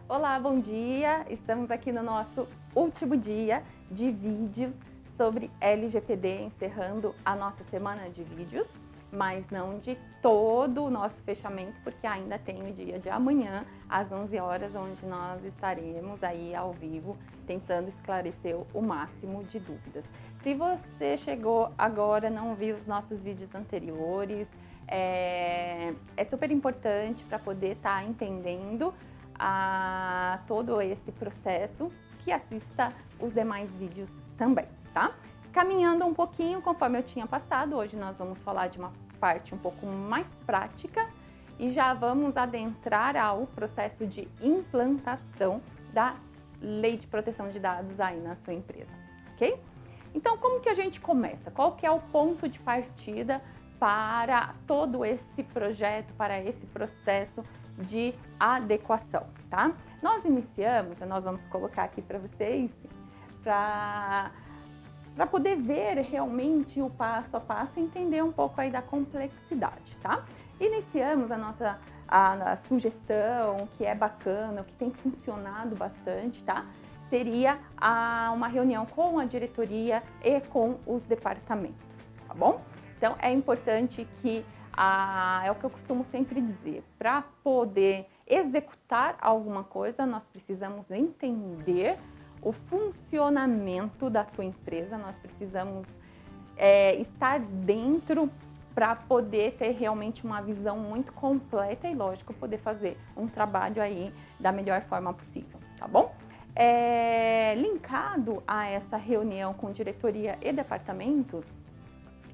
Olá, bom dia! Estamos aqui no nosso último dia de vídeos sobre LGPD, encerrando a nossa semana de vídeos, mas não de todo o nosso fechamento, porque ainda tem o dia de amanhã, às 11 horas, onde nós estaremos aí ao vivo, tentando esclarecer o máximo de dúvidas. Se você chegou agora, não viu os nossos vídeos anteriores, é super importante para poder estar entendendo todo esse processo, que assista os demais vídeos também, tá? Caminhando um pouquinho, conforme eu tinha passado, hoje nós vamos falar de uma parte um pouco mais prática e já vamos adentrar ao processo de implantação da Lei de Proteção de Dados aí na sua empresa, ok? Então, como que a gente começa? Qual que é o ponto de partida para todo esse projeto, para esse processo de adequação, tá? Nós vamos colocar aqui para vocês, para poder ver realmente o passo a passo e entender um pouco aí da complexidade, tá? Iniciamos a sugestão, que é bacana, que tem funcionado bastante, tá? Seria uma reunião com a diretoria e com os departamentos, tá bom? Então, é importante que, é o que eu costumo sempre dizer, para poder executar alguma coisa, nós precisamos entender o funcionamento da tua empresa, nós precisamos estar dentro para poder ter realmente uma visão muito completa e, lógico, poder fazer um trabalho aí da melhor forma possível, tá bom? Linkado a essa reunião com diretoria e departamentos,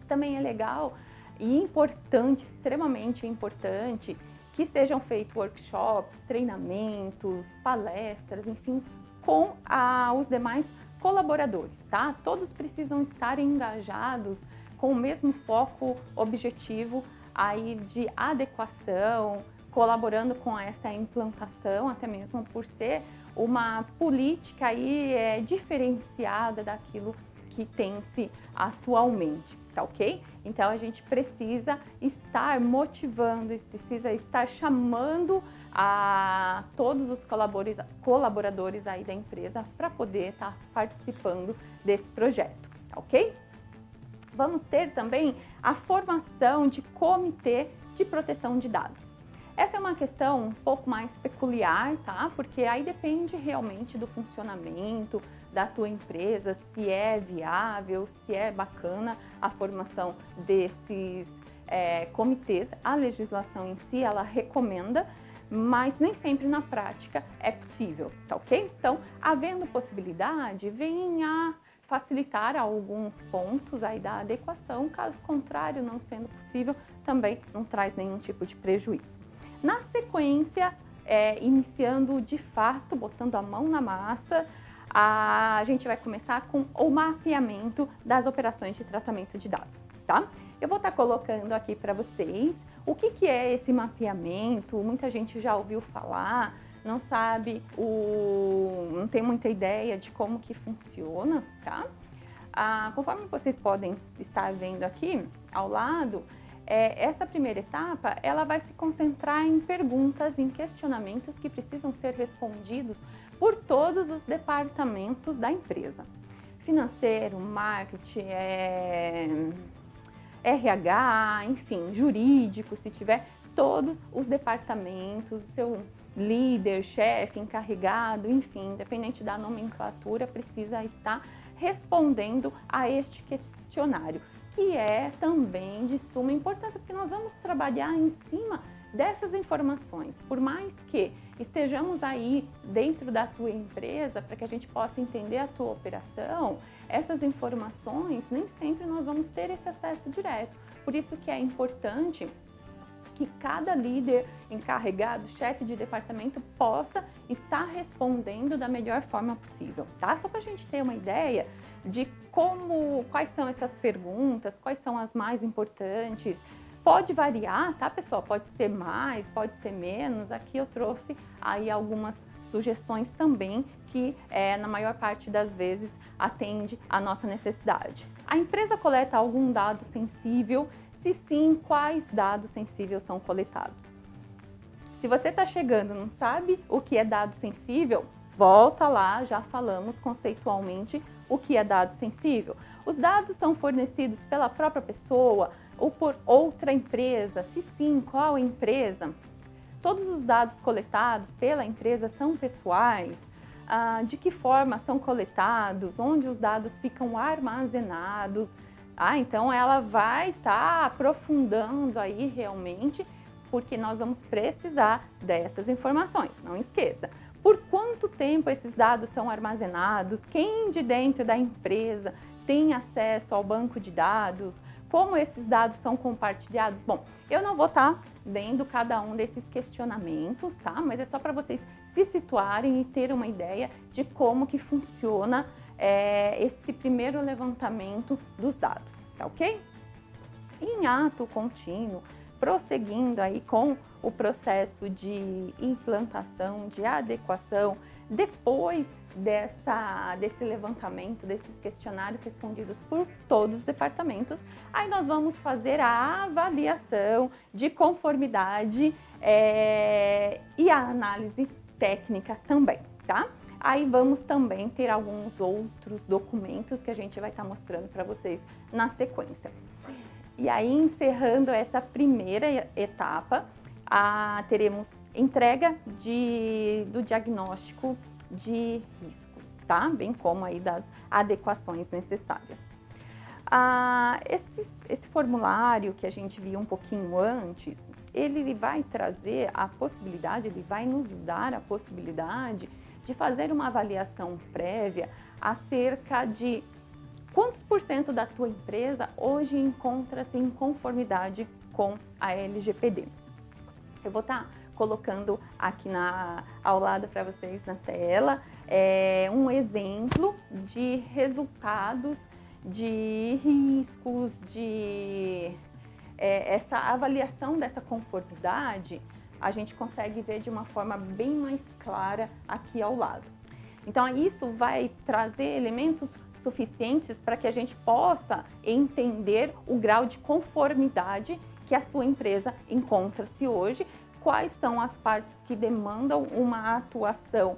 também é legal e importante, extremamente importante, que sejam feitos workshops, treinamentos, palestras, enfim, com os demais colaboradores, tá? Todos precisam estar engajados com o mesmo foco objetivo aí de adequação, colaborando com essa implantação, até mesmo por ser uma política aí diferenciada daquilo que tem-se atualmente, tá ok? Então a gente precisa estar motivando, precisa estar chamando a todos os colaboradores aí da empresa para poder estar participando desse projeto, tá ok? Vamos ter também a formação de comitê de proteção de dados. Essa é uma questão um pouco mais peculiar, tá? Porque aí depende realmente do funcionamento da tua empresa, se é viável, se é bacana a formação desses comitês. A legislação em si, ela recomenda, mas nem sempre na prática é possível, tá ok? Então, havendo possibilidade, venha facilitar alguns pontos aí da adequação, caso contrário, não sendo possível, também não traz nenhum tipo de prejuízo. Na sequência, iniciando de fato, botando a mão na massa, a gente vai começar com o mapeamento das operações de tratamento de dados, tá? Eu vou estar colocando aqui para vocês o que é esse mapeamento. Muita gente já ouviu falar, não sabe, não tem muita ideia de como que funciona, tá? Conforme vocês podem estar vendo aqui ao lado, essa primeira etapa, ela vai se concentrar em perguntas, em questionamentos que precisam ser respondidos por todos os departamentos da empresa. Financeiro, marketing, RH, enfim, jurídico, se tiver, todos os departamentos, o seu líder, chefe, encarregado, enfim, independente da nomenclatura, precisa estar respondendo a este questionário, que é também de suma importância, porque nós vamos trabalhar em cima dessas informações. Por mais que estejamos aí dentro da tua empresa, para que a gente possa entender a tua operação, essas informações nem sempre nós vamos ter esse acesso direto. Por isso que é importante que cada líder encarregado, chefe de departamento, possa estar respondendo da melhor forma possível, tá? Só para a gente ter uma ideia de quais são essas perguntas, quais são as mais importantes. Pode variar, tá, pessoal? Pode ser mais, pode ser menos. Aqui eu trouxe aí algumas sugestões também que, na maior parte das vezes, atende à nossa necessidade. A empresa coleta algum dado sensível? Se sim, quais dados sensíveis são coletados? Se você está chegando e não sabe o que é dado sensível, volta lá, já falamos conceitualmente o que é dado sensível. Os dados são fornecidos pela própria pessoa ou por outra empresa? Se sim, qual empresa? Todos os dados coletados pela empresa são pessoais? De que forma são coletados? Onde os dados ficam armazenados? Então ela vai estar aprofundando aí realmente, porque nós vamos precisar dessas informações, não esqueça. Por quanto tempo esses dados são armazenados? Quem de dentro da empresa tem acesso ao banco de dados? Como esses dados são compartilhados? Bom, eu não vou estar lendo cada um desses questionamentos, tá? Mas é só para vocês se situarem e ter uma ideia de como que funciona esse primeiro levantamento dos dados, tá ok? Em ato contínuo, prosseguindo aí com o processo de implantação, de adequação, depois desse levantamento, desses questionários respondidos por todos os departamentos, aí nós vamos fazer a avaliação de conformidade e a análise técnica também, tá? Aí vamos também ter alguns outros documentos que a gente vai estar mostrando para vocês na sequência. E aí, encerrando essa primeira etapa, teremos entrega do diagnóstico de riscos, tá? Bem como aí das adequações necessárias. Esse formulário que a gente viu um pouquinho antes, ele vai trazer a possibilidade, ele vai nos dar a possibilidade de fazer uma avaliação prévia acerca de quantos por cento da tua empresa hoje encontra-se em conformidade com a LGPD. Eu vou estar colocando aqui ao lado para vocês na tela um exemplo de resultados de riscos, essa avaliação dessa conformidade, a gente consegue ver de uma forma bem mais clara aqui ao lado. Então, isso vai trazer elementos suficientes para que a gente possa entender o grau de conformidade que a sua empresa encontra-se hoje, quais são as partes que demandam uma atuação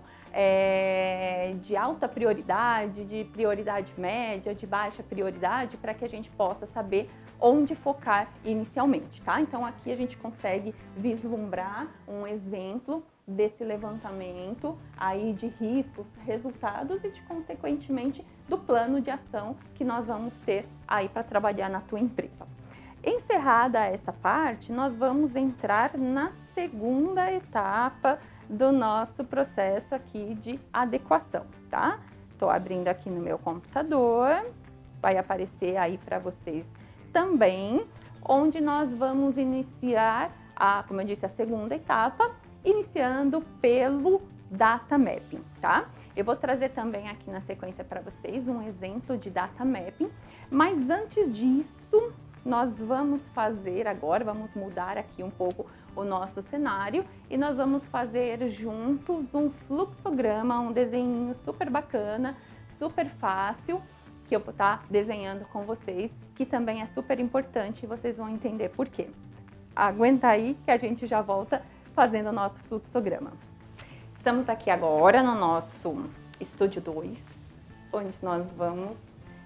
de alta prioridade, de prioridade média, de baixa prioridade, para que a gente possa saber onde focar inicialmente, tá? Então aqui a gente consegue vislumbrar um exemplo desse levantamento aí de riscos, resultados e consequentemente do plano de ação que nós vamos ter aí para trabalhar na tua empresa. Encerrada essa parte, nós vamos entrar na segunda etapa do nosso processo aqui de adequação, tá? Estou abrindo aqui no meu computador, vai aparecer aí para vocês também, onde nós vamos iniciar, como eu disse, a segunda etapa, iniciando pelo Data Mapping, tá? Eu vou trazer também aqui na sequência para vocês um exemplo de Data Mapping, mas antes disso, nós vamos fazer agora, vamos mudar aqui um pouco o nosso cenário e nós vamos fazer juntos um fluxograma, um desenho super bacana, super fácil, que eu vou estar desenhando com vocês, que também é super importante e vocês vão entender por quê. Aguenta aí que a gente já volta fazendo o nosso fluxograma. Estamos aqui agora no nosso Estúdio 2, onde nós vamos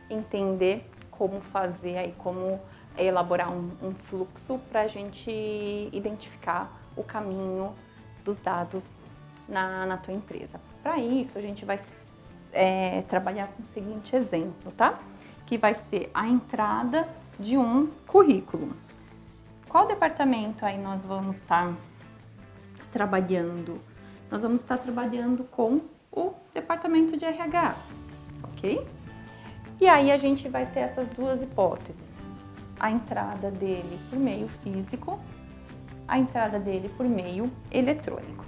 entender como fazer aí, como elaborar um fluxo para a gente identificar o caminho dos dados na tua empresa. Para isso, a gente vai trabalhar com o seguinte exemplo, tá? Que vai ser a entrada de um currículo. Qual departamento aí nós vamos estar trabalhando? Nós vamos estar trabalhando com o departamento de RH, ok? E aí a gente vai ter essas duas hipóteses. A entrada dele por meio físico, a entrada dele por meio eletrônico.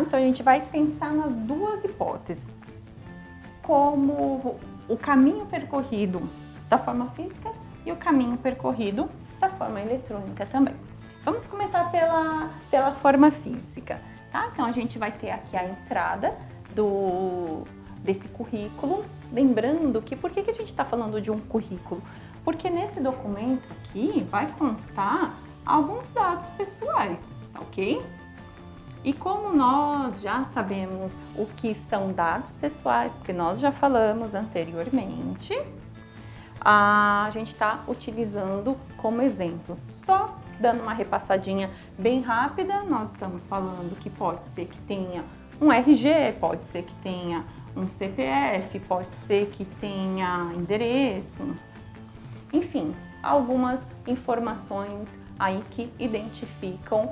Então a gente vai pensar nas duas hipóteses, como o caminho percorrido da forma física e o caminho percorrido da forma eletrônica também. Vamos começar pela forma física, tá? Então a gente vai ter aqui a entrada desse currículo. Lembrando que por que a gente está falando de um currículo? Porque nesse documento aqui vai constar alguns dados pessoais, ok? ok? E como nós já sabemos o que são dados pessoais, porque nós já falamos anteriormente, a gente está utilizando como exemplo. Só dando uma repassadinha bem rápida, nós estamos falando que pode ser que tenha um RG, pode ser que tenha um CPF, pode ser que tenha endereço, enfim, algumas informações aí que identificam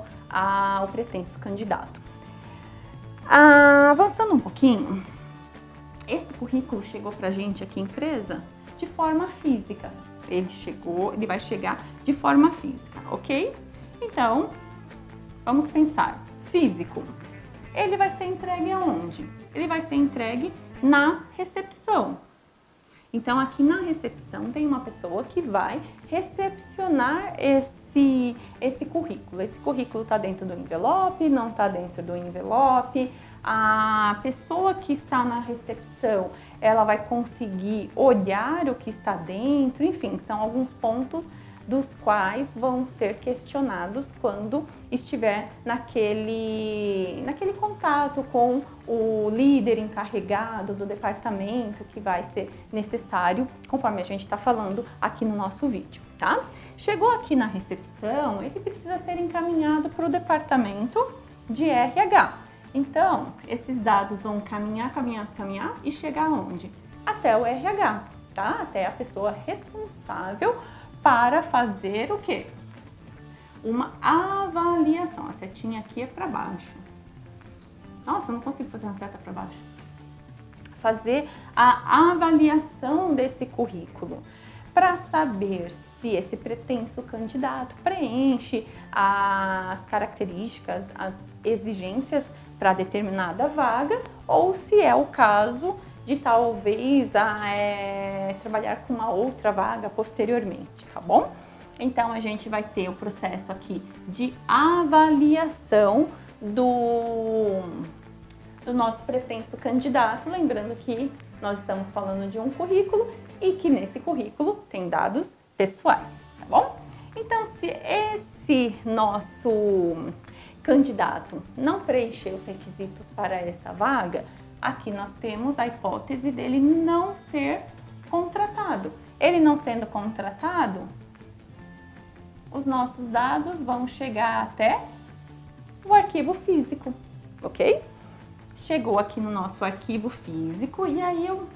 o pretenso candidato. Avançando um pouquinho, esse currículo chegou para a gente aqui em empresa de forma física. Ele vai chegar de forma física, ok? Então, vamos pensar. Físico, ele vai ser entregue aonde? Ele vai ser entregue na recepção. Então, aqui na recepção tem uma pessoa que vai recepcionar esse currículo. Esse currículo está dentro do envelope, não está dentro do envelope. A pessoa que está na recepção, ela vai conseguir olhar o que está dentro. Enfim, são alguns pontos dos quais vão ser questionados quando estiver naquele contato com o líder encarregado do departamento que vai ser necessário, conforme a gente está falando aqui no nosso vídeo, tá? Chegou aqui na recepção, ele precisa ser encaminhado para o departamento de RH. Então, esses dados vão caminhar e chegar aonde? Até o RH, tá? Até a pessoa responsável para fazer o quê? Uma avaliação. A setinha aqui é para baixo. Nossa, eu não consigo fazer uma seta para baixo. Fazer a avaliação desse currículo para saber se esse pretenso candidato preenche as características, as exigências para determinada vaga, ou se é o caso de talvez trabalhar com uma outra vaga posteriormente, tá bom? Então, a gente vai ter o processo aqui de avaliação do nosso pretenso candidato, lembrando que nós estamos falando de um currículo e que nesse currículo tem dados pessoais, tá bom? Então, se esse nosso candidato não preencher os requisitos para essa vaga, aqui nós temos a hipótese dele não ser contratado. Ele não sendo contratado, os nossos dados vão chegar até o arquivo físico, ok? Chegou aqui no nosso arquivo físico e aí eu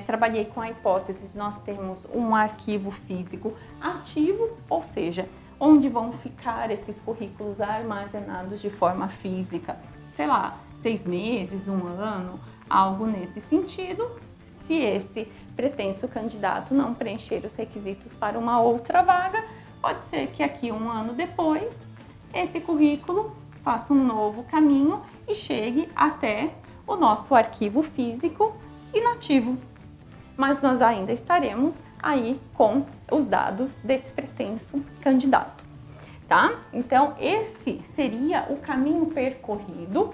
trabalhei com a hipótese de nós termos um arquivo físico ativo, ou seja, onde vão ficar esses currículos armazenados de forma física, sei lá, 6 meses, 1 ano, algo nesse sentido. Se esse pretenso candidato não preencher os requisitos para uma outra vaga, pode ser que aqui 1 ano depois, esse currículo faça um novo caminho e chegue até o nosso arquivo físico inativo. Mas nós ainda estaremos aí com os dados desse pretenso candidato, tá? Então, esse seria o caminho percorrido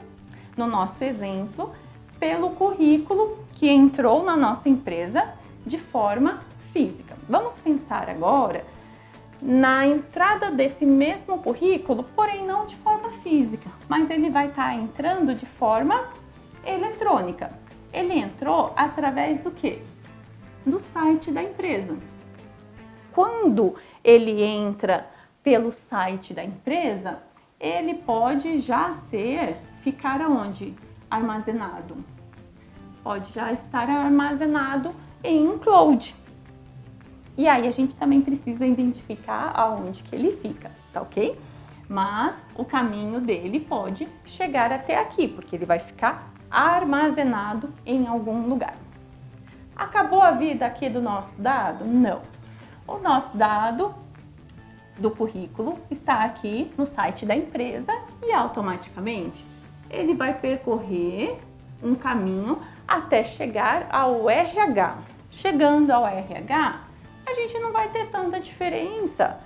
no nosso exemplo, pelo currículo que entrou na nossa empresa de forma física. Vamos pensar agora na entrada desse mesmo currículo, porém não de forma física, mas ele vai estar entrando de forma eletrônica. Ele entrou através do quê? Do site da empresa. Quando ele entra pelo site da empresa, ele pode já ficar aonde? Armazenado. Pode já estar armazenado em um cloud. E aí a gente também precisa identificar aonde que ele fica, tá ok? Mas o caminho dele pode chegar até aqui, porque ele vai ficar armazenado em algum lugar. Acabou a vida aqui do nosso dado? Não. O nosso dado do currículo está aqui no site da empresa e automaticamente ele vai percorrer um caminho até chegar ao RH. Chegando ao RH, a gente não vai ter tanta diferença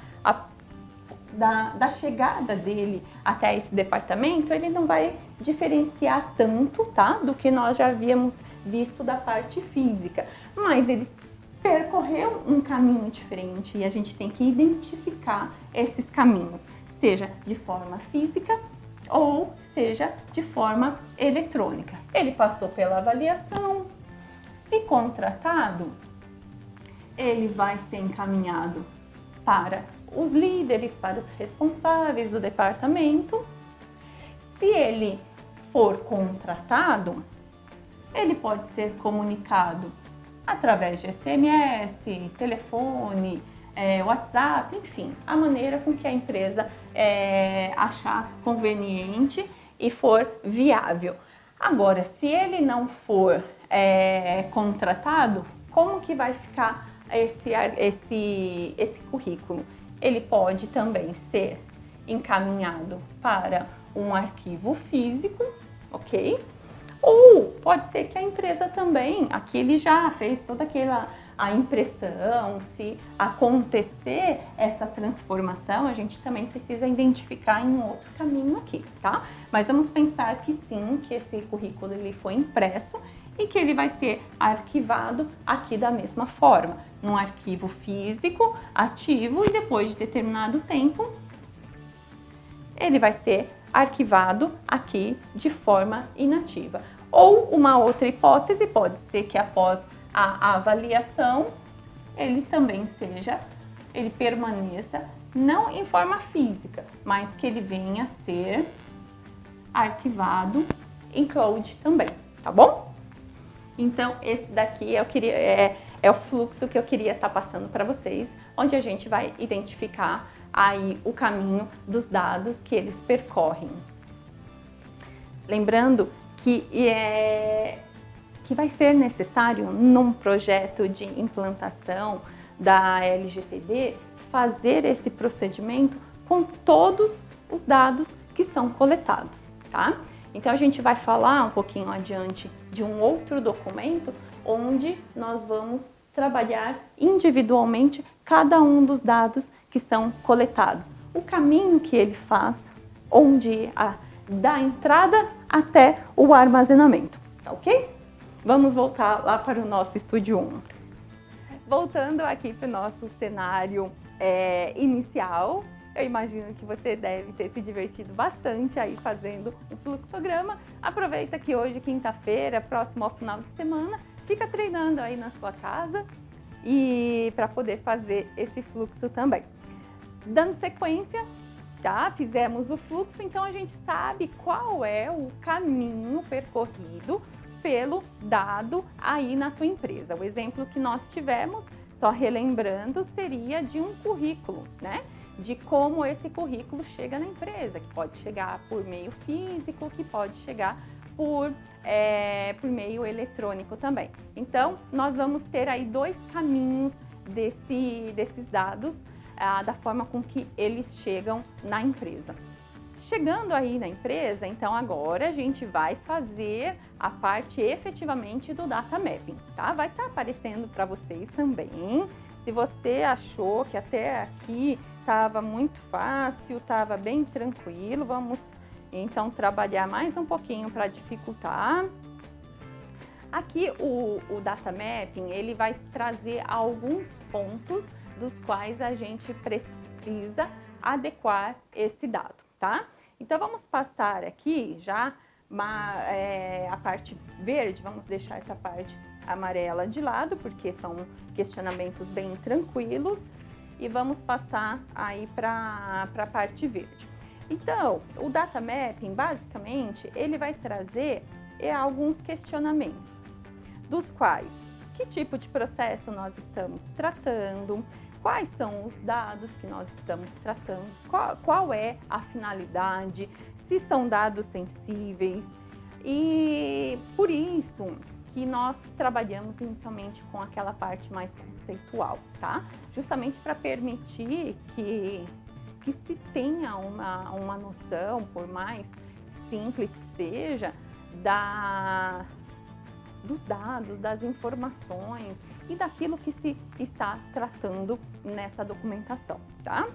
da chegada dele até esse departamento, ele não vai diferenciar tanto, tá? Do que nós já havíamos visto da parte física, mas ele percorreu um caminho diferente e a gente tem que identificar esses caminhos. seja de forma física ou seja de forma eletrônica. Ele passou pela avaliação, se contratado, ele vai ser encaminhado para os líderes, para os responsáveis do departamento. Se ele for contratado, ele pode ser comunicado através de SMS, telefone, WhatsApp, enfim, a maneira com que a empresa achar conveniente e for viável. Agora, se ele não for contratado, como que vai ficar esse currículo? Ele pode também ser encaminhado para um arquivo físico, ok? Ou pode ser que a empresa também, aqui ele já fez toda a impressão, se acontecer essa transformação, a gente também precisa identificar em um outro caminho aqui, tá? Mas vamos pensar que sim, que esse currículo ele foi impresso e que ele vai ser arquivado aqui da mesma forma, num arquivo físico, ativo, e depois de determinado tempo, ele vai ser arquivado aqui de forma inativa. Ou uma outra hipótese pode ser que após a avaliação, ele permaneça não em forma física, mas que ele venha a ser arquivado em cloud também, tá bom? Então, esse daqui é o fluxo que eu queria estar passando para vocês, onde a gente vai identificar aí o caminho dos dados que eles percorrem. Lembrando que vai ser necessário, num projeto de implantação da LGPD, fazer esse procedimento com todos os dados que são coletados, tá? Então, a gente vai falar um pouquinho adiante de um outro documento onde nós vamos trabalhar individualmente cada um dos dados que são coletados. O caminho que ele faz, da entrada até o armazenamento, tá ok? Vamos voltar lá para o nosso Estúdio 1. Voltando aqui para o nosso cenário inicial, eu imagino que você deve ter se divertido bastante aí fazendo um fluxograma. Aproveita que hoje, quinta-feira, próximo ao final de semana, fica treinando aí na sua casa e para poder fazer esse fluxo também. Dando sequência, tá? Fizemos o fluxo, então a gente sabe qual é o caminho percorrido pelo dado aí na tua empresa. O exemplo que nós tivemos, só relembrando, seria de um currículo, né? De como esse currículo chega na empresa, que pode chegar por meio físico, que pode chegar por meio eletrônico também. Então, nós vamos ter aí dois caminhos desses dados, da forma com que eles chegam na empresa. Chegando aí na empresa, então agora a gente vai fazer a parte efetivamente do data mapping, tá? Vai estar aparecendo para vocês também. Se você achou que até aqui estava muito fácil, estava bem tranquilo, vamos então trabalhar mais um pouquinho para dificultar. Aqui o data mapping, ele vai trazer alguns pontos dos quais a gente precisa adequar esse dado, tá? Então vamos passar aqui já a parte verde, vamos deixar essa parte amarela de lado, porque são questionamentos bem tranquilos, e vamos passar aí para a parte verde. Então, o data mapping, basicamente, ele vai trazer alguns questionamentos, dos quais, que tipo de processo nós estamos tratando, quais são os dados que nós estamos tratando, qual é a finalidade, se são dados sensíveis, e por isso que nós trabalhamos inicialmente com aquela parte mais conceitual, tá? Justamente para permitir que se tenha uma noção, por mais simples que seja, dos dados, das informações e daquilo que se está tratando nessa documentação, tá?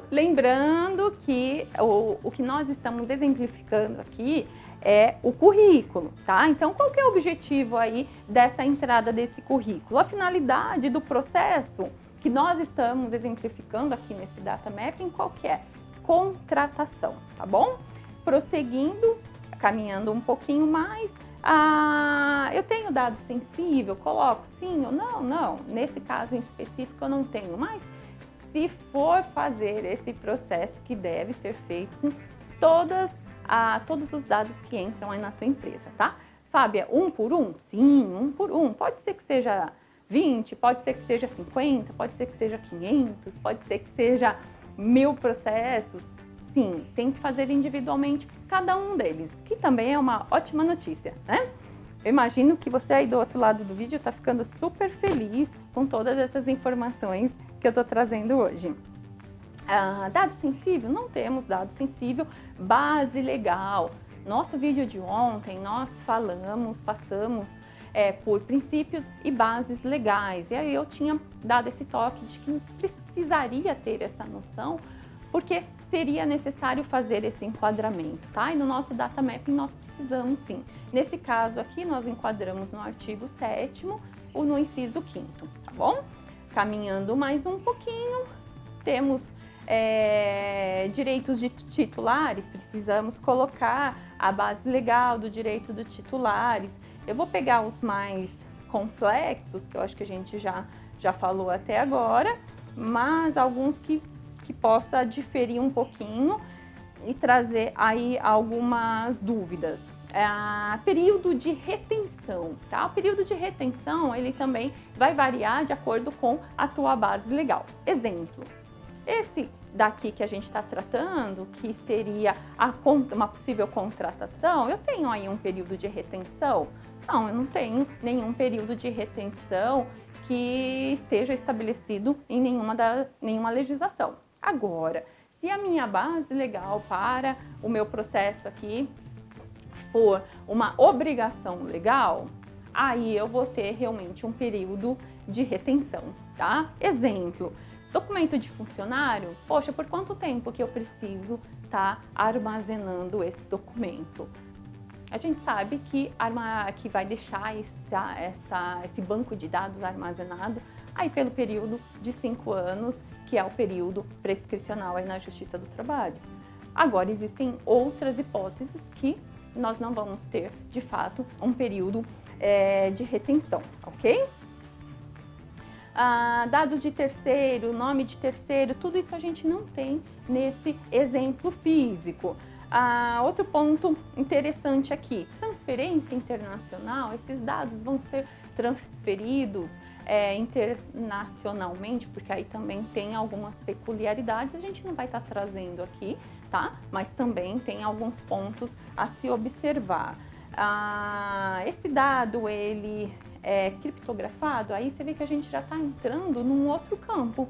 Lembrando que o que nós estamos exemplificando aqui é o currículo, tá? Então, qual que é o objetivo aí dessa entrada desse currículo? A finalidade do processo que nós estamos exemplificando aqui nesse data mapping, qual que é? contratação, tá bom? Prosseguindo, caminhando um pouquinho mais, eu tenho dado sensível, coloco sim ou não? Não, nesse caso em específico eu não tenho, mas se for fazer esse processo que deve ser feito com todos os dados que entram aí na tua empresa, tá? Fábia, um por um? Sim, um por um. Pode ser que seja 20, pode ser que seja 50, pode ser que seja 500, pode ser que seja 1000 processos. Sim, tem que fazer individualmente cada um deles, que também é uma ótima notícia, né? Eu imagino que você aí do outro lado do vídeo está ficando super feliz com todas essas informações que eu estou trazendo hoje. Dado sensível? Não temos dado sensível. Base legal. Nosso vídeo de ontem nós passamos por princípios e bases legais. E aí eu tinha dado esse toque de que precisaria ter essa noção, porque seria necessário fazer esse enquadramento, tá? E no nosso data mapping nós precisamos sim. Nesse caso aqui nós enquadramos no artigo 7º ou no inciso 5º, tá bom? Caminhando mais um pouquinho, temos direitos de titulares, precisamos colocar a base legal do direito dos titulares. Eu vou pegar os mais complexos, que eu acho que a gente já falou até agora, mas alguns que possa diferir um pouquinho e trazer aí algumas dúvidas. Período de retenção, tá? O período de retenção, ele também vai variar de acordo com a tua base legal. Exemplo, esse daqui que a gente está tratando, que seria uma possível contratação, eu tenho aí um período de retenção? Não, eu não tenho nenhum período de retenção que esteja estabelecido em nenhuma legislação. Agora, se a minha base legal para o meu processo aqui for uma obrigação legal, aí eu vou ter realmente um período de retenção, tá? Exemplo, documento de funcionário, poxa, por quanto tempo que eu preciso estar armazenando esse documento? A gente sabe que vai deixar esse banco de dados armazenado aí pelo período de 5 anos, que é o período prescricional aí na Justiça do Trabalho. Agora, existem outras hipóteses que nós não vamos ter, de fato, um período de retenção, ok? Dados de terceiro, nome de terceiro, tudo isso a gente não tem nesse exemplo físico. Outro ponto interessante aqui, transferência internacional, esses dados vão ser transferidos internacionalmente, porque aí também tem algumas peculiaridades, a gente não vai estar trazendo aqui, tá? Mas também tem alguns pontos a se observar. Esse dado, ele é criptografado, aí você vê que a gente já está entrando num outro campo,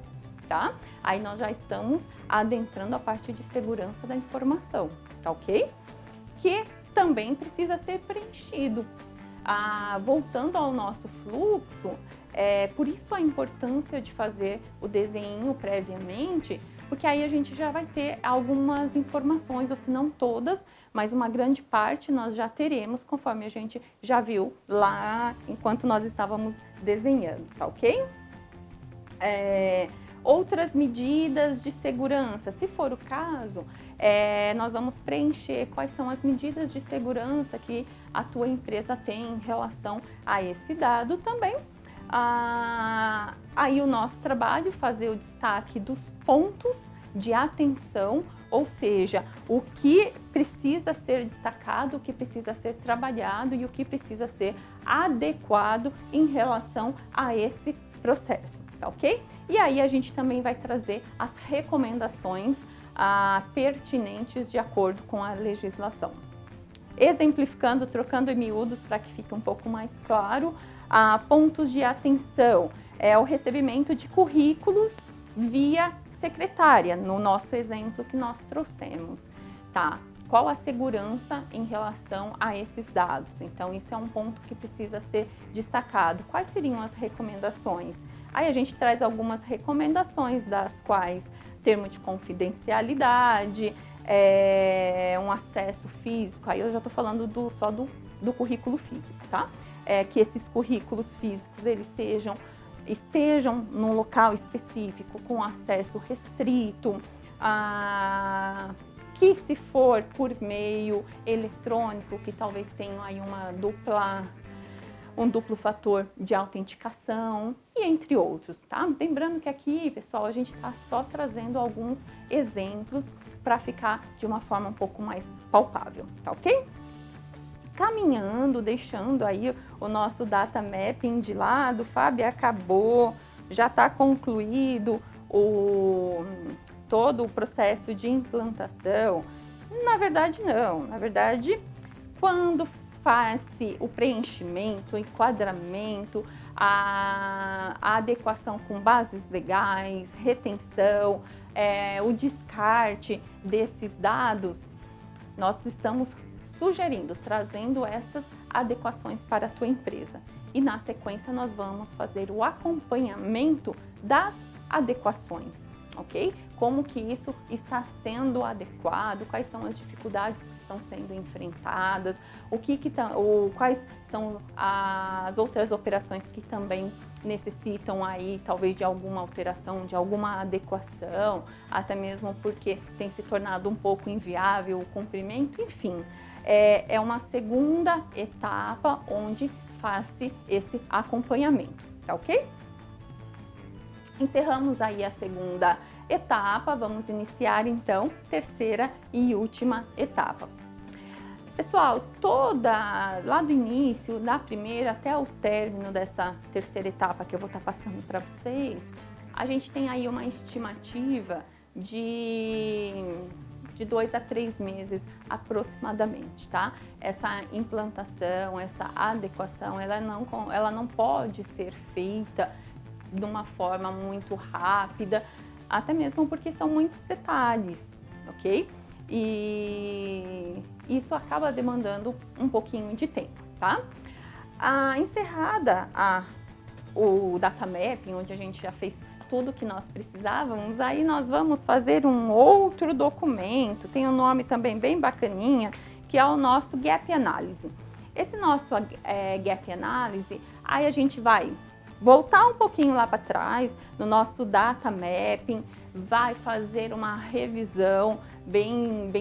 tá? Aí nós já estamos adentrando a parte de segurança da informação, tá ok? Que também precisa ser preenchido. Voltando ao nosso fluxo, por isso a importância de fazer o desenho previamente, porque aí a gente já vai ter algumas informações, ou se não todas, mas uma grande parte nós já teremos, conforme a gente já viu lá enquanto nós estávamos desenhando, tá ok? Outras medidas de segurança, se for o caso, nós vamos preencher quais são as medidas de segurança que a tua empresa tem em relação a esse dado também. Aí o nosso trabalho, fazer o destaque dos pontos de atenção, ou seja, o que precisa ser destacado, o que precisa ser trabalhado e o que precisa ser adequado em relação a esse processo, tá ok? E aí a gente também vai trazer as recomendações pertinentes de acordo com a legislação. Exemplificando, trocando em miúdos para que fique um pouco mais claro, pontos de atenção, o recebimento de currículos via secretária, no nosso exemplo que nós trouxemos, tá? Qual a segurança em relação a esses dados? Então, isso é um ponto que precisa ser destacado. Quais seriam as recomendações? Aí a gente traz algumas recomendações, das quais termo de confidencialidade, um acesso físico, aí eu já estou falando só do currículo físico, tá? Que esses currículos físicos, eles estejam num local específico, com acesso restrito, que se for por meio eletrônico, que talvez tenha aí um duplo fator de autenticação e entre outros, tá? Lembrando que aqui, pessoal, a gente está só trazendo alguns exemplos para ficar de uma forma um pouco mais palpável, tá ok? Caminhando, deixando aí o nosso data mapping de lado, Fábio, acabou, já está concluído todo o processo de implantação. Na verdade, não. Na verdade, quando faz-se o preenchimento, o enquadramento, a adequação com bases legais, retenção, o descarte desses dados, nós estamos sugerindo, trazendo essas adequações para a tua empresa. E na sequência nós vamos fazer o acompanhamento das adequações, ok? Como que isso está sendo adequado, quais são as dificuldades que estão sendo enfrentadas, quais são as outras operações que também necessitam aí talvez de alguma alteração, de alguma adequação, até mesmo porque tem se tornado um pouco inviável o cumprimento, enfim. É uma segunda etapa onde faz-se esse acompanhamento, tá ok? Encerramos aí a segunda etapa, vamos iniciar então terceira e última etapa. Pessoal, lá do início, da primeira até o término dessa terceira etapa que eu vou estar passando para vocês, a gente tem aí uma estimativa de 2 a 3 meses aproximadamente, tá? Essa implantação, essa adequação, ela não pode ser feita de uma forma muito rápida, até mesmo porque são muitos detalhes, ok? E isso acaba demandando um pouquinho de tempo, tá? Encerrada o data mapping, onde a gente já fez tudo que nós precisávamos, aí nós vamos fazer um outro documento, tem um nome também bem bacaninha, que é o nosso Gap Analysis. Esse nosso Gap Analysis, aí a gente vai voltar um pouquinho lá para trás, no nosso data mapping, vai fazer uma revisão bem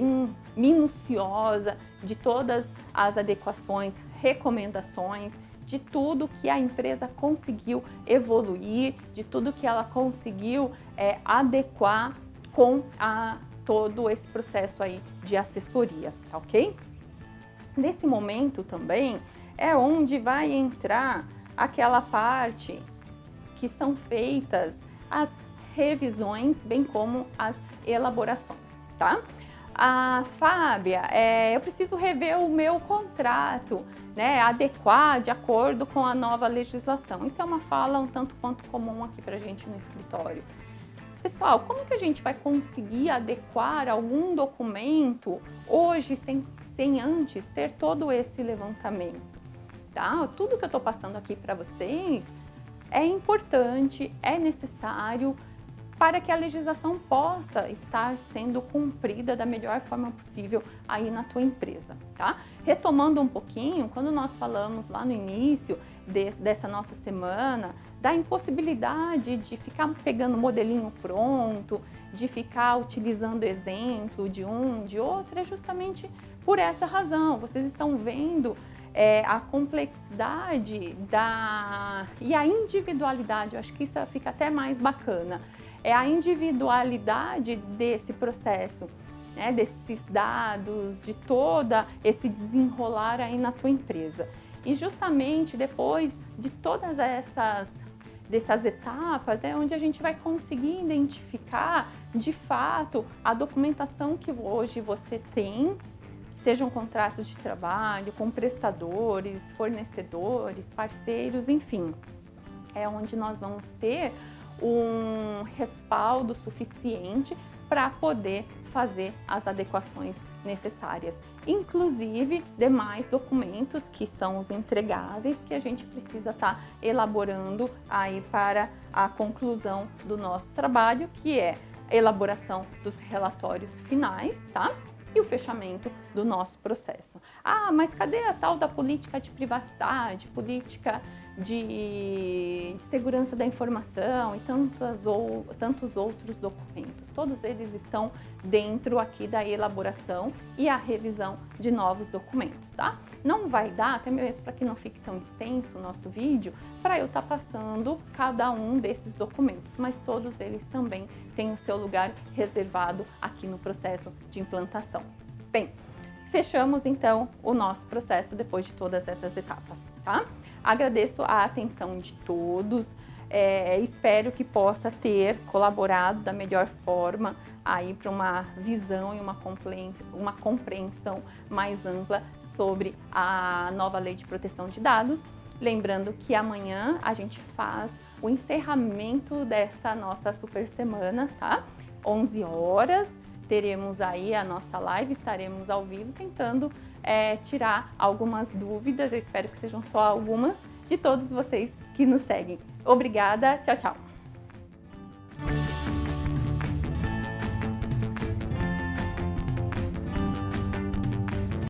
minuciosa de todas as adequações, recomendações, de tudo que a empresa conseguiu evoluir, de tudo que ela conseguiu adequar com todo esse processo aí de assessoria, tá ok? Nesse momento também é onde vai entrar aquela parte que são feitas as revisões, bem como as elaborações, tá? Fábia, eu preciso rever o meu contrato, né, adequar de acordo com a nova legislação. Isso é uma fala um tanto quanto comum aqui pra gente no escritório. Pessoal, como que a gente vai conseguir adequar algum documento hoje sem antes ter todo esse levantamento? Tá? Tudo que eu estou passando aqui para vocês é importante, é necessário para que a legislação possa estar sendo cumprida da melhor forma possível aí na tua empresa, tá? Retomando um pouquinho, quando nós falamos lá no início dessa nossa semana, da impossibilidade de ficar pegando modelinho pronto, de ficar utilizando exemplo de um, de outro, é justamente por essa razão. Vocês estão vendo a complexidade e a individualidade, eu acho que isso fica até mais bacana, é a individualidade desse processo, né, desses dados, de toda esse desenrolar aí na tua empresa. E justamente depois de todas dessas etapas é onde a gente vai conseguir identificar de fato a documentação que hoje você tem, sejam contratos de trabalho, com prestadores, fornecedores, parceiros, enfim. É onde nós vamos ter um respaldo suficiente para poder fazer as adequações necessárias. Inclusive, demais documentos que são os entregáveis que a gente precisa estar elaborando aí para a conclusão do nosso trabalho, que é a elaboração dos relatórios finais, tá? E o fechamento do nosso processo. Mas cadê a tal da política de privacidade, política de segurança da informação e tantos outros documentos. Todos eles estão dentro aqui da elaboração e a revisão de novos documentos, tá? Não vai dar, até mesmo para que não fique tão extenso o nosso vídeo, para eu estar passando cada um desses documentos, mas todos eles também têm o seu lugar reservado aqui no processo de implantação. Bem, fechamos então o nosso processo depois de todas essas etapas, tá? Agradeço a atenção de todos, espero que possa ter colaborado da melhor forma aí para uma visão e uma compreensão mais ampla sobre a nova Lei de Proteção de Dados. Lembrando que amanhã a gente faz o encerramento dessa nossa super semana, tá? 11 horas, teremos aí a nossa live, estaremos ao vivo tentando tirar algumas dúvidas, eu espero que sejam só algumas, de todos vocês que nos seguem. Obrigada, tchau, tchau!